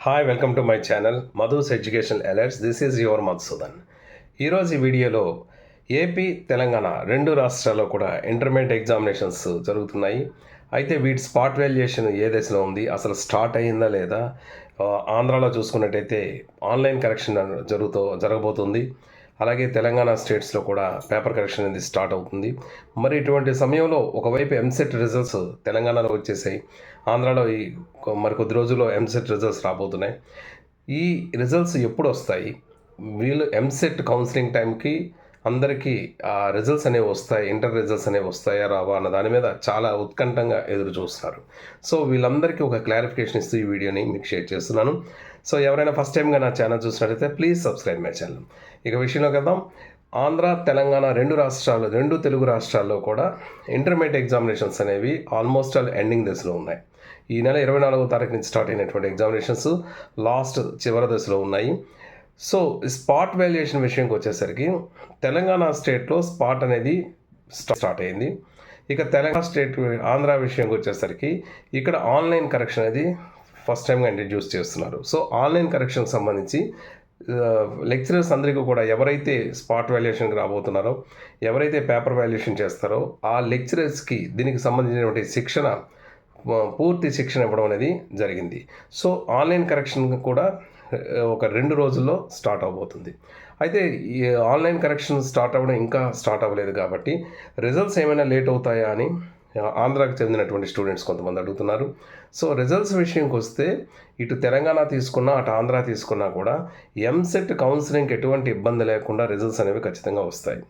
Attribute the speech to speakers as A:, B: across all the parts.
A: Hi welcome to my channel Madhu's education alerts. This is your Madhusudan. ఈరోజు ఈ వీడియోలో AP Telangana రెండు రాష్ట్రాల్లో కూడా ఇంటర్మీడియట్ ఎగ్జామినేషన్స్ జరుగుతున్నాయి. అయితే వీటి స్పాట్ వాల్యుయేషన్ ఏ దశలో ఉంది, అసలు స్టార్ట్ అయ్యిందా లేదా? ఆంధ్రాలో చూసుకున్నట్టయితే ఆన్లైన్ కరెక్షన్ జరగబోతుంది. అలాగే తెలంగాణ స్టేట్స్లో కూడా పేపర్ కరెక్షన్ అనేది స్టార్ట్ అవుతుంది. మరి ఇటువంటి సమయంలో ఒకవైపు ఎంసెట్ రిజల్ట్స్ తెలంగాణలో వచ్చేసాయి, ఆంధ్రాలో మరికొద్ది రోజుల్లో ఎంసెట్ రిజల్ట్స్ రాబోతున్నాయి. ఈ రిజల్ట్స్ ఎప్పుడు వస్తాయి, వీళ్ళు ఎంసెట్ కౌన్సిలింగ్ టైంకి అందరికీ ఆ రిజల్ట్స్ అనేవి వస్తాయి, ఇంటర్ రిజల్ట్స్ అనేవి వస్తాయా రావా అన్న దాని మీద చాలా ఉత్కంఠంగా ఎదురు చూస్తున్నారు. సో వీళ్ళందరికీ ఒక క్లారిఫికేషన్ ఇస్తూ ఈ వీడియోని మీకు షేర్ చేస్తున్నాను. సో ఎవరైనా ఫస్ట్ టైంగా నా ఛానల్ చూసినట్లయితే ప్లీజ్ సబ్స్క్రైబ్ మై ఛానల్. ఇక విషయంలోకి వెళ్దాం. ఆంధ్ర తెలంగాణ రెండు తెలుగు రాష్ట్రాల్లో కూడా ఇంటర్మీడియట్ ఎగ్జామినేషన్స్ అనేవి ఆల్మోస్ట్ ఆల్ ఎండింగ్ దశలో ఉన్నాయి. ఈ నెల 24వ తారీఖు నుంచి స్టార్ట్ అయినటువంటి ఎగ్జామినేషన్స్ చివరి దశలో ఉన్నాయి. సో స్పాట్ వాల్యుయేషన్ విషయంకి వచ్చేసరికి తెలంగాణ స్టేట్లో స్పాట్ అనేది స్టార్ట్ అయింది. ఇక తెలంగాణ స్టేట్ ఆంధ్ర విషయంకి వచ్చేసరికి ఇక్కడ ఆన్లైన్ కరెక్షన్ అనేది ఫస్ట్ టైంగా ఇంట్రడ్యూస్ చేస్తున్నారు. సో ఆన్లైన్ కరెక్షన్కి సంబంధించి లెక్చరర్స్ అందరికీ కూడా ఎవరైతే స్పాట్ వాల్యుయేషన్కి రాబోతున్నారో, ఎవరైతే పేపర్ వాల్యుయేషన్ చేస్తారో ఆ లెక్చరర్స్కి దీనికి సంబంధించినటువంటి పూర్తి శిక్షణ ఇవ్వడం అనేది జరిగింది. సో ఆన్లైన్ కరెక్షన్ కూడా ఒక 2 రోజుల్లో స్టార్ట్ అవబోతుంది. అయితే ఈ ఆన్లైన్ కరెక్షన్ స్టార్ట్ అవ్వడం ఇంకా స్టార్ట్ అవ్వలేదు కాబట్టి రిజల్ట్స్ ఏమైనా లేట్ అవుతాయా అని ఆంధ్రాకి చెందినటువంటి స్టూడెంట్స్ కొంతమంది అడుగుతున్నారు. సో రిజల్ట్స్ విషయంకి వస్తే ఇటు తెలంగాణ తీసుకున్నా అటు ఆంధ్ర తీసుకున్నా కూడా ఎంసెట్ కౌన్సిలింగ్కి ఎటువంటి ఇబ్బంది లేకుండా రిజల్ట్స్ అనేవి ఖచ్చితంగా వస్తాయి.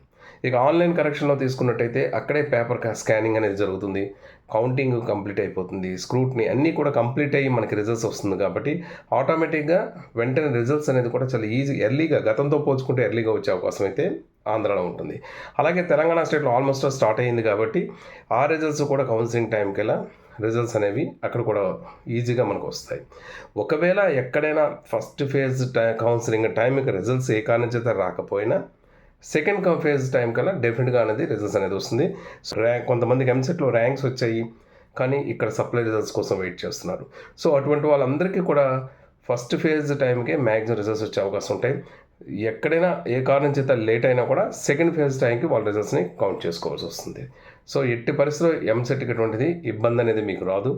A: ఇక ఆన్లైన్ కరెక్షన్లో తీసుకున్నట్టయితే అక్కడే పేపర్ స్కానింగ్ అనేది జరుగుతుంది, కౌంటింగ్ కంప్లీట్ అయిపోతుంది, స్క్రూట్నీ అన్నీ కూడా కంప్లీట్ అయ్యి మనకి రిజల్ట్స్ వస్తుంది కాబట్టి ఆటోమేటిక్గా వెంటనే రిజల్ట్స్ అనేది కూడా చాలా ఎర్లీగా, గతంతో పోల్చుకుంటే ఎర్లీగా వచ్చే అవకాశం అయితే ఆంధ్రాలో ఉంటుంది. అలాగే తెలంగాణ స్టేట్లో ఆల్మోస్ట్ స్టార్ట్ అయ్యింది కాబట్టి ఆ రిజల్ట్స్ కూడా కౌన్సిలింగ్ టైంకి రిజల్ట్స్ అనేవి అక్కడ కూడా ఈజీగా మనకు వస్తాయి. ఒకవేళ ఎక్కడైనా ఫస్ట్ ఫేజ్ కౌన్సిలింగ్ టైంకి రిజల్ట్స్ ఏ కారణం చేత రాకపోయినా సెకండ్ ఫేజ్ టైం కల్లా డెఫినెట్గా అనేది రిజల్ట్స్ అనేది వస్తుంది. సో కొంతమందికి ఎంసెట్లో ర్యాంక్స్ వచ్చాయి కానీ ఇక్కడ సప్లై రిజల్ట్స్ కోసం వెయిట్ చేస్తున్నారు. సో అటువంటి వాళ్ళందరికీ కూడా ఫస్ట్ ఫేజ్ టైంకే మ్యాక్సిమం రిజల్ట్స్ వచ్చే అవకాశం ఉంటాయి. ఎక్కడైనా ఏ కారణం చేత లేట్ అయినా కూడా సెకండ్ ఫేజ్ టైంకి వాళ్ళ రిజల్ట్స్ని కౌంట్ చేసుకోవాల్సి వస్తుంది. సో ఎట్టి పరిస్థితుల్లో ఎంసెట్కి ఎటువంటిది ఇబ్బంది అనేది మీకు రాదు.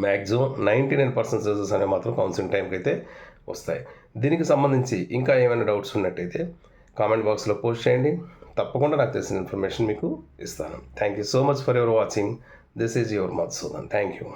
A: మ్యాక్సిమం 99% రిజల్ట్స్ అనేవి మాత్రం కౌన్సిలింగ్ టైంకి అయితే వస్తాయి. దీనికి సంబంధించి ఇంకా ఏమైనా డౌట్స్ ఉన్నట్టయితే కామెంట్ బాక్స్లో పోస్ట్ చేయండి, తప్పకుండా నాకు తెలిసిన ఇన్ఫర్మేషన్ మీకు ఇస్తాను. Thank you so much for your watching. This is your Madhusudan. Thank you.